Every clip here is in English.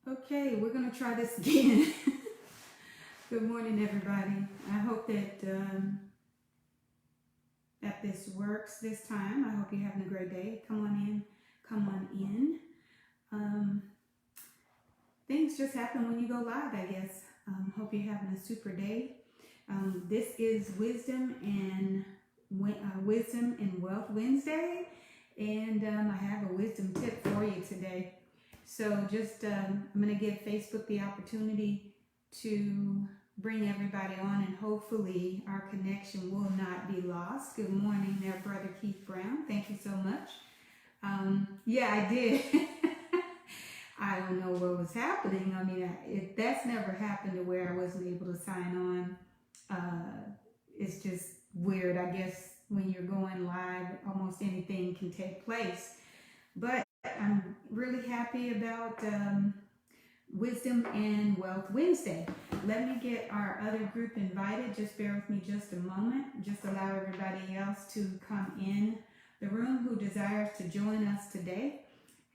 Okay, we're going to try this again. Good morning, everybody. I hope that this works this time. I hope you're having a great day. Come on in. Come on in. Um, Things just happen when you go live, I guess. Hope you're having a super day. This is Wisdom and Wealth Wednesday, and I have a wisdom tip for you today. So I'm going to give Facebook the opportunity to bring everybody on, and hopefully our connection will not be lost. Good morning there, Brother Keith Brown. Thank you so much. Yeah, I did. I don't know what was happening. I mean, that's never happened to where I wasn't able to sign on. It's just weird. I guess when you're going live, almost anything can take place. But I'm really happy about Wisdom and Wealth Wednesday. Let me get our other group invited. Just bear with me just a moment. Just allow everybody else to come in the room who desires to join us today.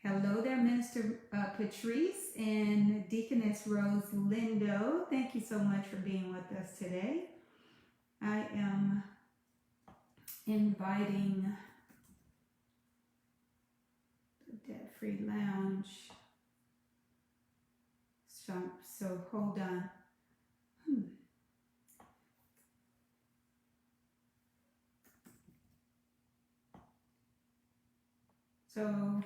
Hello there, Minister Patrice and Deaconess Rose Lindo. Thank you so much for being with us today. I am inviting the Debt Free Lounge. So hold on. So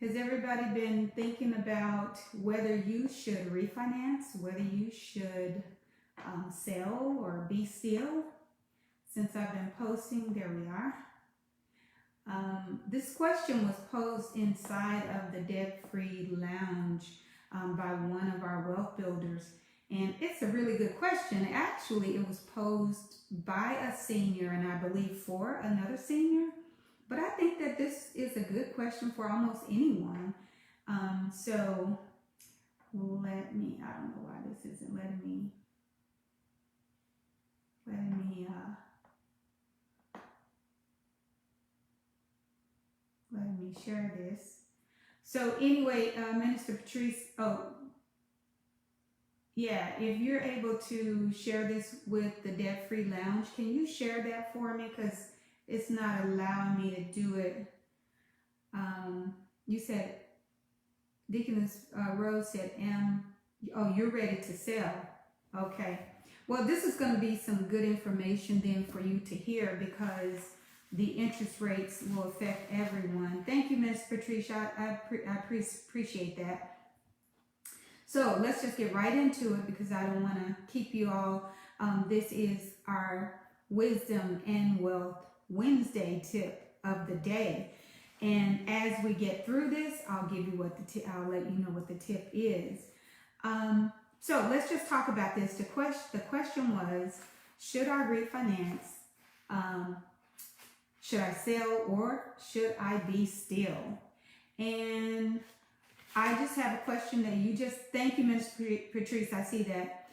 has everybody been thinking about whether you should refinance, whether you should sell or be still? Since I've been posting, there we are. This question was posed inside of the Debt Free Lounge by one of our wealth builders. And it's a really good question. Actually, it was posed by a senior and I believe for another senior. But I think that this is a good question for almost anyone. So let me, I don't know why this isn't letting me share this. So anyway, Minister Patrice, yeah, if you're able to share this with the Debt Free Lounge, can you share that for me? Because it's not allowing me to do it. You said, Deaconess Rose said, oh, you're ready to sell. Okay. Well, this is going to be some good information then for you to hear because the interest rates will affect everyone. Thank you, Ms. Patricia. I appreciate that. So let's just get right into it because I don't want to keep you all. This is our Wisdom and Wealth Wednesday tip of the day. And as we get through this, I'll give you I'll let you know what the tip is. So let's just talk about this. The question was, should I refinance? Should I sell or should I be still? And I just have a question that thank you, Ms. Patrice, I see that.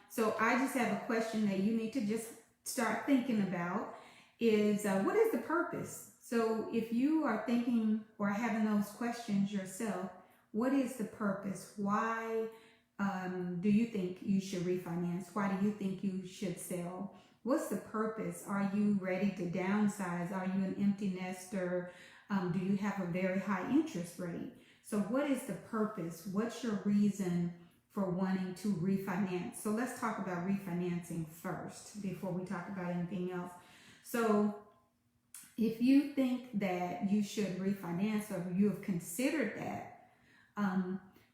So I just have a question that you need to just start thinking about is, what is the purpose? So if you are thinking or having those questions yourself, what is the purpose? Why do you think you should refinance? Why do you think you should sell? What's the purpose? Are you ready to downsize? Are you an empty nester? Do you have a very high interest rate? So what is the purpose? What's your reason for wanting to refinance? So let's talk about refinancing first before we talk about anything else. So if you think that you should refinance or you have considered that,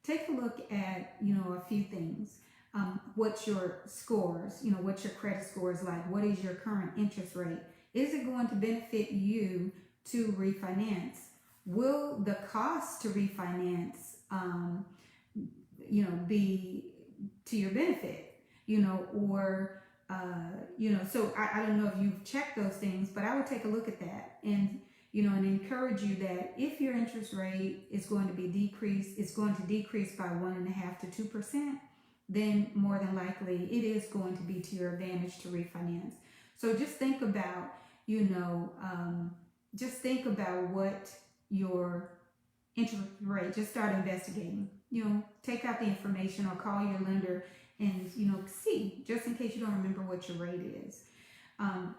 take a look at, a few things. What's your scores? What's your credit scores like? What is your current interest rate? Is it going to benefit you to refinance? Will the cost to refinance, be to your benefit? So I don't know if you've checked those things, but I would take a look at that and encourage you that if your interest rate is going to be decreased, it's going to decrease by 1.5% to 2%, then more than likely it is going to be to your advantage to refinance. So just think about, what your interest rate, just start investigating. Take out the information or call your lender and, see, just in case you don't remember what your rate is.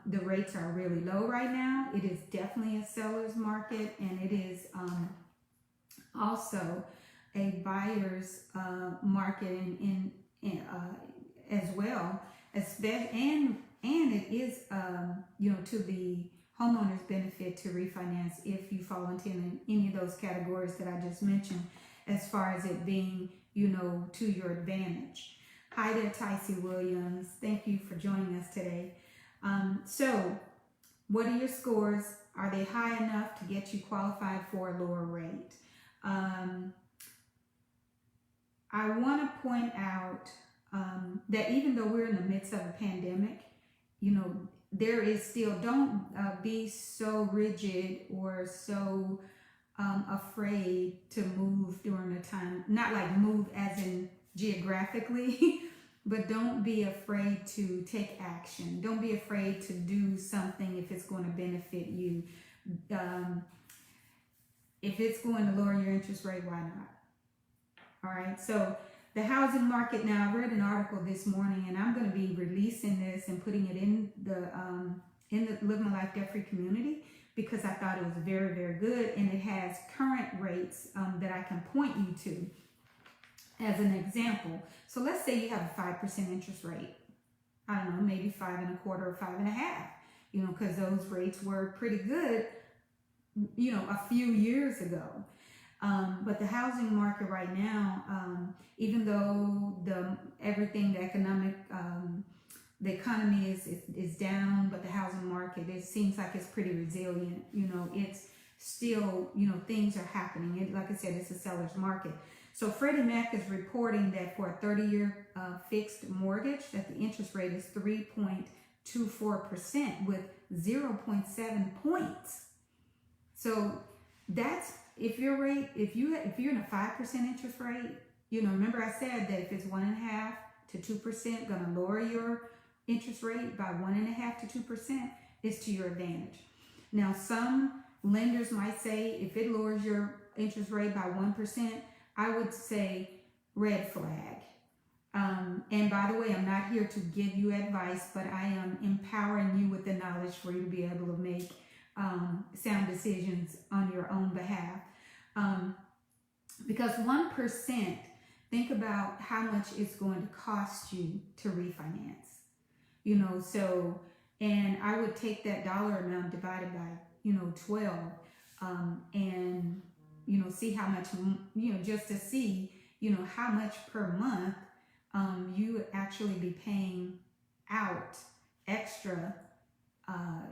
The rates are really low right now. It is definitely a seller's market, and it is also a buyer's market as well. And it is to the homeowner's benefit to refinance if you fall into any of those categories that I just mentioned, as far as it being to your advantage. Hi there, Tycee Williams. Thank you for joining us today. So what are your scores? Are they high enough to get you qualified for a lower rate? I want to point out that even though we're in the midst of a pandemic, there is still, don't be so rigid or so afraid to move during the time. Not like move as in geographically, but don't be afraid to take action. Don't be afraid to do something if it's going to benefit you. If it's going to lower your interest rate, why not? All right, so the housing market now, I read an article this morning, and I'm going to be releasing this and putting it in the Live My Life Debt Free community, because I thought it was very, very good, and it has current rates that I can point you to as an example. So let's say you have a 5% interest rate. I don't know, maybe 5.25 or 5.5, because those rates were pretty good, a few years ago. But the housing market right now, even though the economy is down, but the housing market, it seems like it's pretty resilient. It's still, things are happening. Like I said, it's a seller's market. So Freddie Mac is reporting that for a 30-year fixed mortgage, that the interest rate is 3.24% with 0.7 points. So that's, if you're in a 5% interest rate, remember I said that if it's 1.5 to 2% going to lower your interest rate by 1.5 to 2%, it's to your advantage. Now, some lenders might say if it lowers your interest rate by 1%, I would say red flag. And by the way, I'm not here to give you advice, but I am empowering you with the knowledge for you to be able to make sound decisions on your own behalf. Because 1%, think about how much it's going to cost you to refinance. So, and I would take that dollar amount divided by, 12, and, see how much, just to see, how much per month you would actually be paying out extra,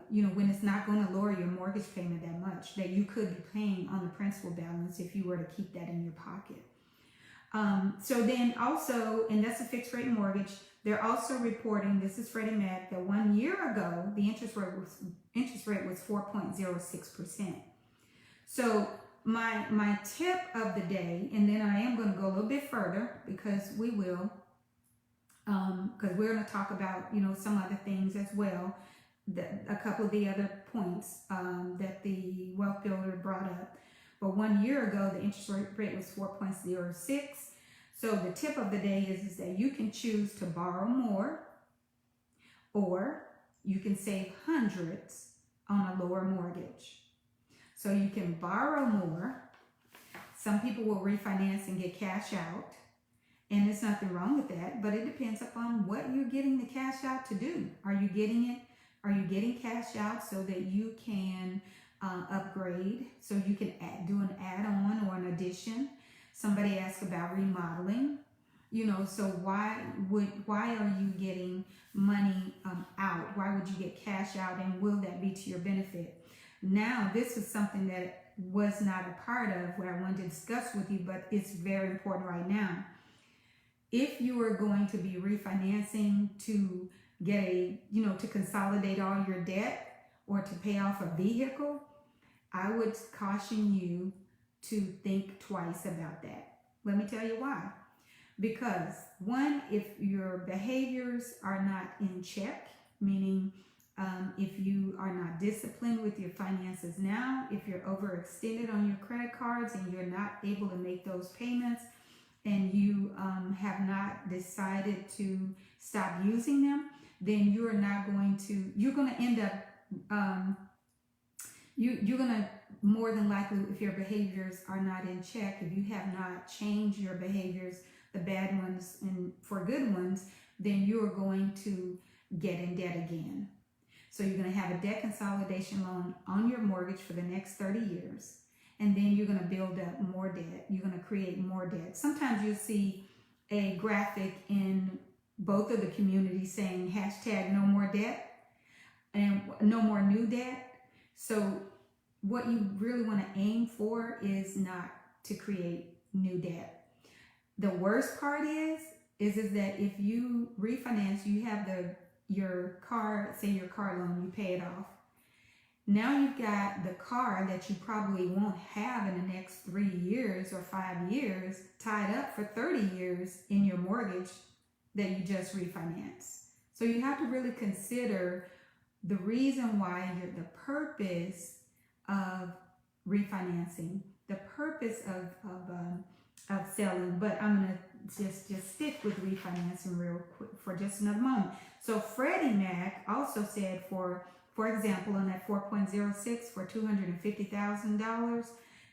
when it's not going to lower your mortgage payment that much, that you could be paying on the principal balance if you were to keep that in your pocket. So then also, and that's a fixed rate mortgage, they're also reporting, this is Freddie Mac, that 1 year ago, the interest rate was 4.06%. So my tip of the day, and then I am going to go a little bit further, because we will, because we're going to talk about, some other things as well, a couple of the other points that the wealth builder brought up. But 1 year ago, the interest rate was 4.06. So the tip of the day is that you can choose to borrow more, or you can save hundreds on a lower mortgage. So you can borrow more. Some people will refinance and get cash out, and there's nothing wrong with that, but it depends upon what you're getting the cash out to do. Are you getting cash out so that you can upgrade, so you can do an add-on or an addition? Somebody asked about remodeling, so why are you getting money out? Why would you get cash out, and will that be to your benefit? Now, this is something that was not a part of what I wanted to discuss with you, but it's very important right now. If you are going to be refinancing to get to consolidate all your debt or to pay off a vehicle, I would caution you to think twice about that. Let me tell you why. Because one, if your behaviors are not in check, meaning If you are not disciplined with your finances now, if you're overextended on your credit cards and you're not able to make those payments, and you have not decided to stop using them, then you're going to end up, you're going to more than likely, if your behaviors are not in check, if you have not changed your behaviors, the bad ones and for good ones, then you're going to get in debt again. So you're going to have a debt consolidation loan on your mortgage for the next 30 years. And then you're going to build up more debt. You're going to create more debt. Sometimes you'll see a graphic in both of the communities saying hashtag no more debt and no more new debt. So what you really want to aim for is not to create new debt. The worst part is that if you refinance, you have your car, say your car loan, you pay it off. Now you've got the car that you probably won't have in the next 3 years or 5 years tied up for 30 years in your mortgage that you just refinanced. So you have to really consider the reason why the purpose of refinancing, the purpose of selling. But I'm going to just stick with refinancing real quick for just another moment. So Freddie Mac also said for example, on that 4.06 for $250,000,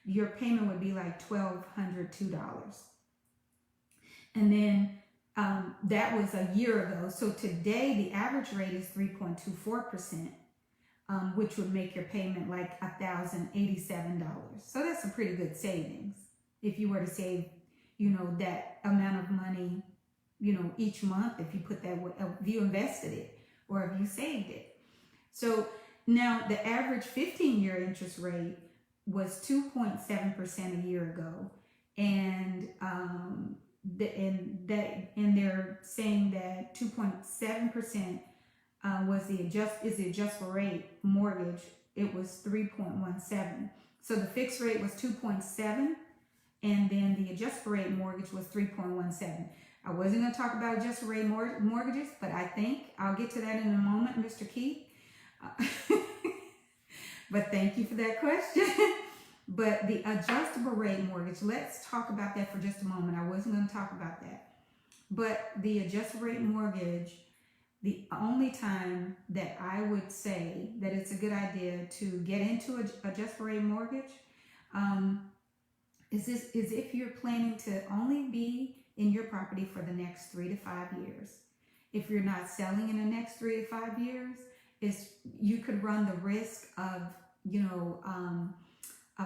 your payment would be like $1,202. And then that was a year ago. So today the average rate is 3.24%, which would make your payment like $1,087. So that's a pretty good savings if you were to save, that amount of money, each month, if you put that, if you invested it or if you saved it. So now the average 15-year interest rate was 2.7% a year ago, and they're saying that 2.7% was the adjustable rate mortgage. It was 3.17. So the fixed rate was 2.7, and then the adjustable rate mortgage was 3.17. I wasn't going to talk about adjustable rate mortgages, but I think I'll get to that in a moment, Mr. Keith. But thank you for that question. But the adjustable rate mortgage, let's talk about that for just a moment. I wasn't going to talk about that. But the adjustable rate mortgage, the only time that I would say that it's a good idea to get into an adjustable rate mortgage is if you're planning to only be in your property for the next 3 to 5 years. If you're not selling in the next 3 to 5 years, you could run the risk of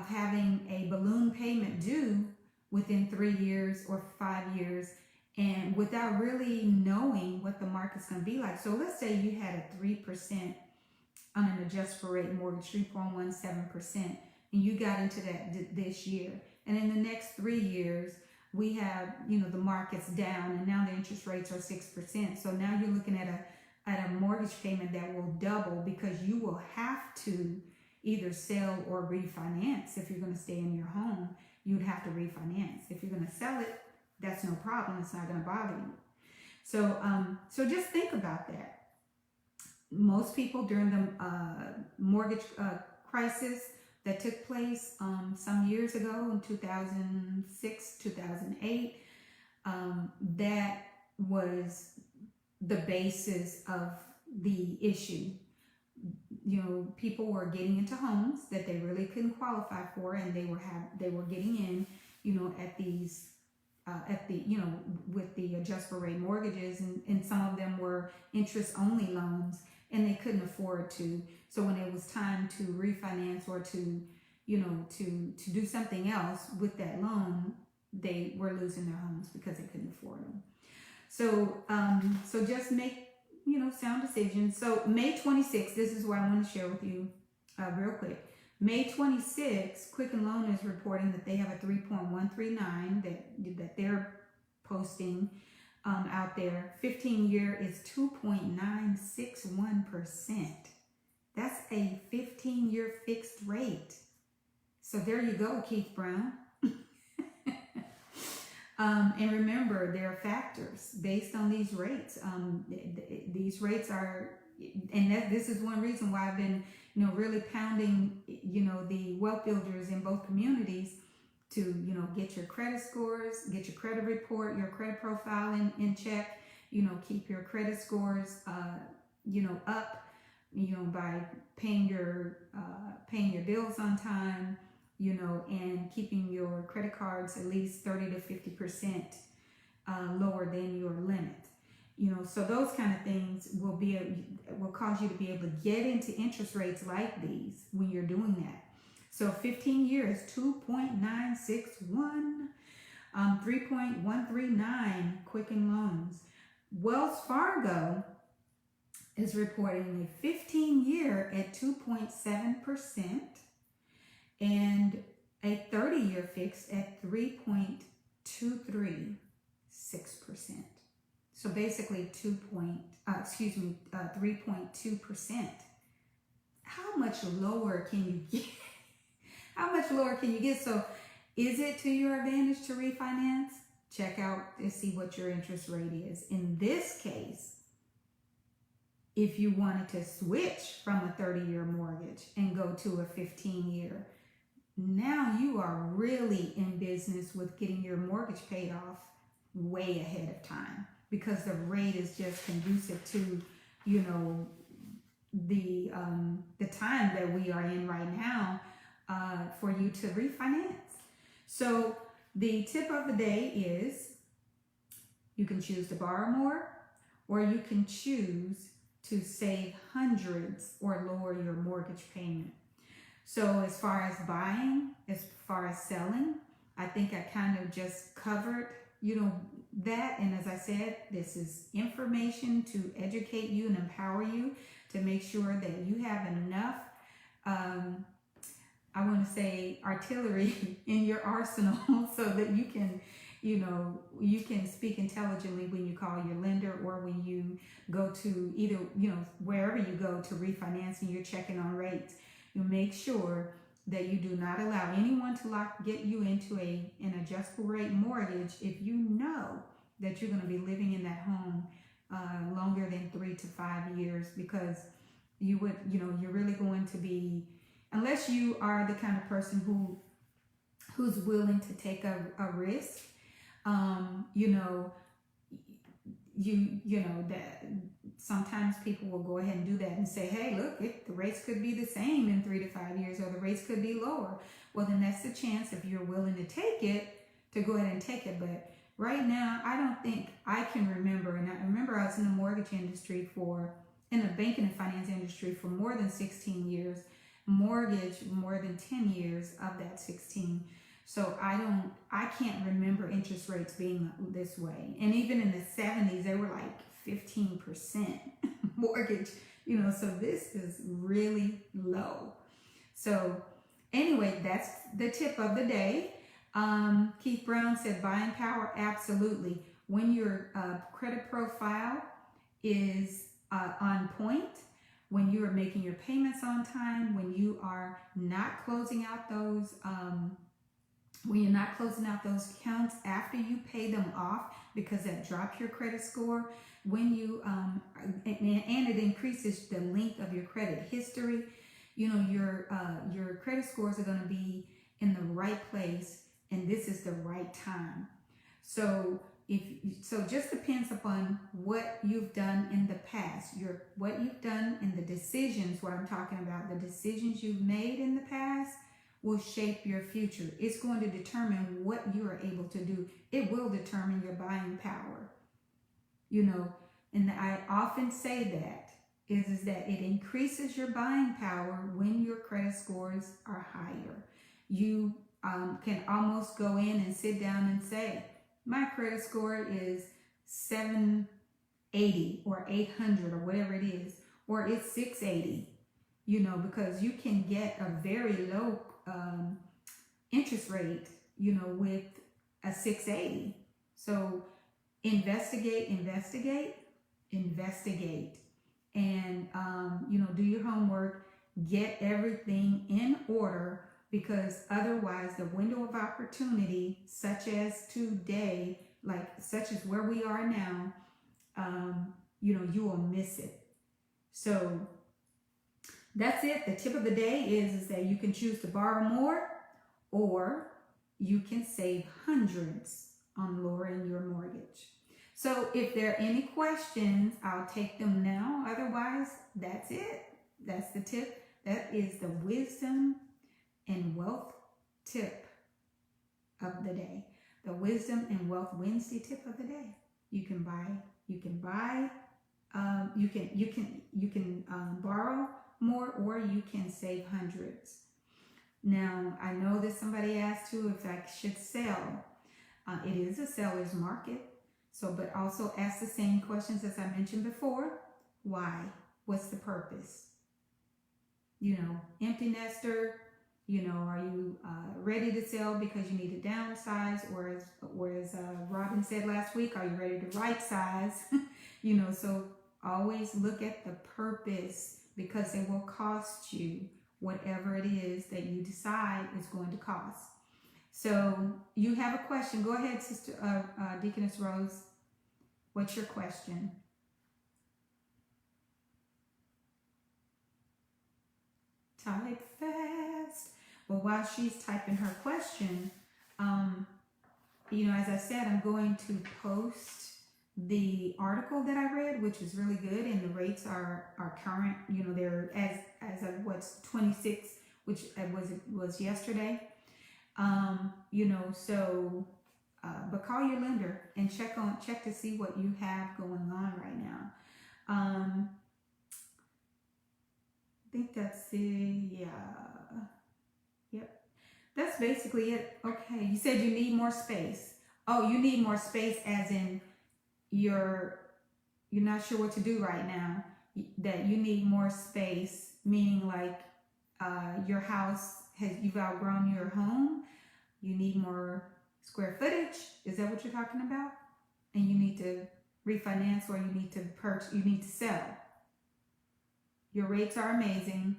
having a balloon payment due within 3 years or 5 years, and without really knowing what the market's going to be like. So let's say you had a 3% on an adjustable rate mortgage, 3.17%, and you got into that this year, and in the next 3 years we have the market's down, and now the interest rates are 6%. So now you're looking at a mortgage payment that will double, because you will have to either sell or refinance. If you're going to stay in your home, you'd have to refinance. If you're going to sell it, that's no problem. It's not going to bother you. So just think about that. Most people during the mortgage crisis that took place some years ago in 2006, 2008, that was the basis of the issue. People were getting into homes that they really couldn't qualify for, and they were getting in, at these with the adjustable rate mortgages, and some of them were interest only loans, and they couldn't afford to. So when it was time to refinance or to do something else with that loan, they were losing their homes because they couldn't afford them. So just make sound decisions. So May 26th, this is what I want to share with you real quick. May 26th, Quicken Loan is reporting that they have a 3.139 that they're posting out there. 15-year is 2.961%. That's a 15-year fixed rate. So there you go, Keith Brown. And remember, there are factors based on these rates. These rates are and this is one reason why I've been, really pounding, the wealth builders in both communities to, get your credit scores, get your credit report, your credit profile in check, keep your credit scores, up, by paying your bills on time, and keeping your credit cards at least 30 to 50% lower than your limit. So those kind of things will cause you to be able to get into interest rates like these when you're doing that. So 15 years, 2.961, 3.139 Quicken Loans. Wells Fargo is reporting a 15-year at 2.7% and a 30-year fixed at 3.236%. So basically 3.2%. How much lower can you get? How much lower can you get? So is it to your advantage to refinance? Check out to see what your interest rate is. In this case, if you wanted to switch from a 30-year mortgage and go to a 15-year, now you are really in business with getting your mortgage paid off way ahead of time, because the rate is just conducive to, the time that we are in right now for you to refinance. So the tip of the day is you can choose to borrow more, or you can choose to save hundreds or lower your mortgage payment. So as far as buying, as far as selling, I think I kind of just covered, that. And as I said, this is information to educate you and empower you to make sure that you have enough, I want to say, artillery in your arsenal so that you can, you can speak intelligently when you call your lender, or when you go to either, wherever you go to refinance and you're checking on rates. You make sure that you do not allow anyone to get you into an adjustable rate mortgage if you know that you're going to be living in that home longer than 3 to 5 years, because you're really going to be, unless you are the kind of person who's willing to take a risk, that sometimes people will go ahead and do that and say, hey, look, the rates could be the same in 3 to 5 years, or the rates could be lower. Well, then that's the chance, if you're willing to take it, to go ahead and take it. But right now, I don't think I can remember, and I remember I was in the mortgage industry in the banking and finance industry for more than 16 years, mortgage more than 10 years of that 16. So I can't remember interest rates being this way. And even in the 70s, they were like 15% mortgage, so this is really low. So anyway, that's the tip of the day. Keith Brown said buying power, absolutely. When your credit profile is on point, when you are making your payments on time, when you are not closing out those accounts after you pay them off, because that drops your credit score. When you and it increases the length of your credit history, your credit scores are going to be in the right place, and this is the right time. So it just depends upon what you've done in the past, what you've done in the decisions. What I'm talking about, the decisions you've made in the past will shape your future. It's going to determine what you are able to do. It will determine your buying power. And I often say that is that it increases your buying power when your credit scores are higher. You can almost go in and sit down and say, my credit score is 780 or 800 or whatever it is, or it's 680, because you can get a very low interest rate, with a 680. So investigate, and do your homework, get everything in order, because otherwise the window of opportunity, such as today, such as where we are now, you will miss it. So that's it. The tip of the day is that you can choose to borrow more, or you can save hundreds on lowering your mortgage. So if there are any questions, I'll take them now. Otherwise, that's it. That's the tip. That is the wisdom and wealth tip of the day. The wisdom and wealth Wednesday tip of the day. You can borrow more, or you can save hundreds. Now, I know that somebody asked too if I should sell. It is a seller's market. So, but also ask the same questions as I mentioned before. Why? What's the purpose? Empty nester, are you ready to sell because you need to downsize? Or as Robin said last week, are you ready to right size? So always look at the purpose, because it will cost you whatever it is that you decide is going to cost. So you have a question. Go ahead, Sister Deaconess Rose. What's your question? Type fast. Well, while she's typing her question, as I said, I'm going to post the article that I read, which is really good, and the rates are current. They're as of what's 26, which was yesterday. But call your lender and check to see what you have going on right now. I think that's it. Yeah. Yep. That's basically it. Okay. You said you need more space. Oh, you need more space as in you're not sure what to do right now. That you need more space, meaning like your house you've outgrown your home. You need more square footage. Is that what you're talking about? And you need to refinance, or you need to purchase, you need to sell. Your rates are amazing,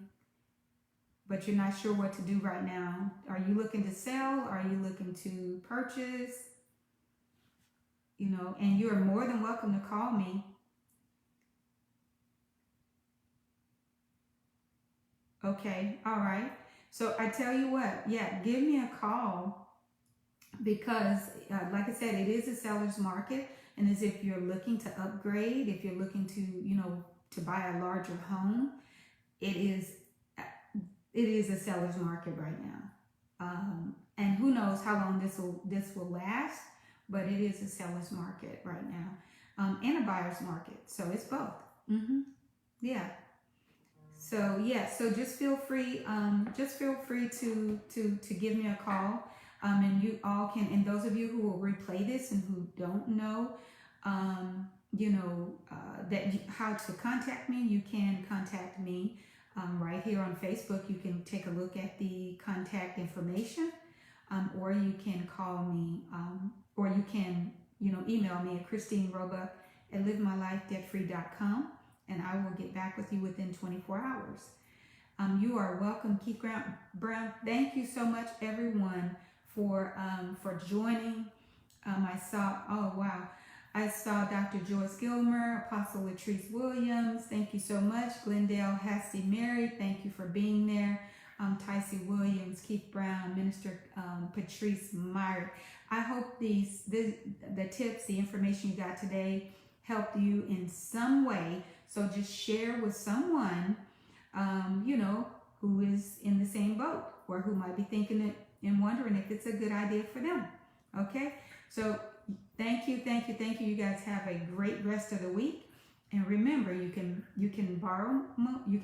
but you're not sure what to do right now. Are you looking to sell? Are you looking to purchase? And you're more than welcome to call me. Okay, all right. So I tell you what, yeah, give me a call, because like I said, it is a seller's market. And as if you're looking to upgrade, if you're looking to, to buy a larger home, it is a seller's market right now. And who knows how long this will last, but it is a seller's market right now, and a buyer's market. So it's both. Yeah. So so just feel free to give me a call, and you all can. And those of you who will replay this and who don't know, how to contact me, you can contact me right here on Facebook. You can take a look at the contact information, or you can call me, or you can email me at ChristineRoebuck@livemylifedebtfree.com. and I will get back with you within 24 hours. You are welcome, Keith Brown. Thank you so much, everyone, for joining. I saw Dr. Joyce Gilmer, Apostle Latrice Williams. Thank you so much. Glendale Hasty Mary, thank you for being there. Tycee Williams, Keith Brown, Minister Patrice Meyer. I hope the tips, the information you got today helped you in some way. So just share with someone, who is in the same boat, or who might be thinking it and wondering if it's a good idea for them. Okay. So thank you. You guys have a great rest of the week. And remember, you can borrow money, you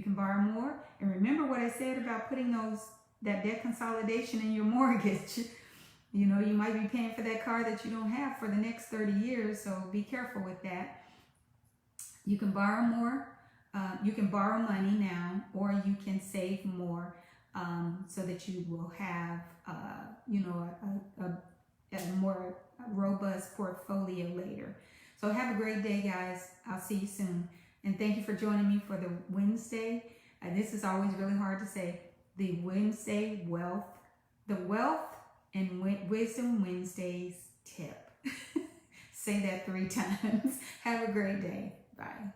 can borrow more. And remember what I said about putting that debt consolidation in your mortgage. You might be paying for that car that you don't have for the next 30 years. So be careful with that. You can borrow more. You can borrow money now, or you can save more, so that you will have, a more robust portfolio later. So have a great day, guys. I'll see you soon. And thank you for joining me for the Wednesday. This is always really hard to say. The Wednesday wealth and Wisdom Wednesdays tip. Say that 3 times. Have a great day. Bye.